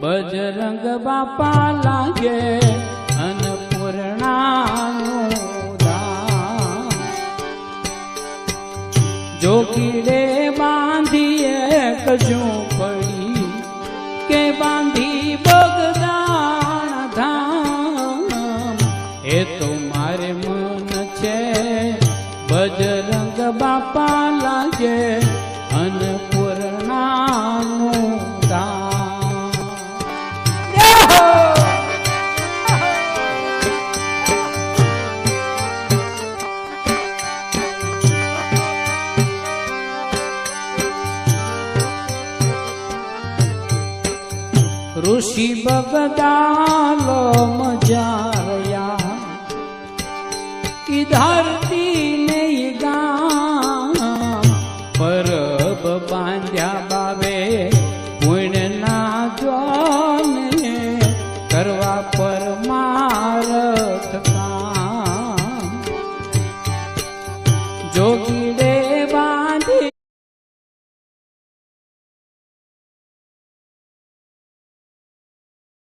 બજરંગ બાપા લાગે અન્નપૂર્ણાનું ધામ. જોગીડે બાંધીએ ઝૂંપડી કે બાંધી બગદાણ ધામ. એ તો મારે મન છે બજરંગ બાપા લાગે અન્નપૂર્ણાનું ધામ. ऋषि बगदालो मजारया की धरती ने गाम. परब बांध्या बावे पुण्य ना जोने करवा परमारथ काम. जोगीडे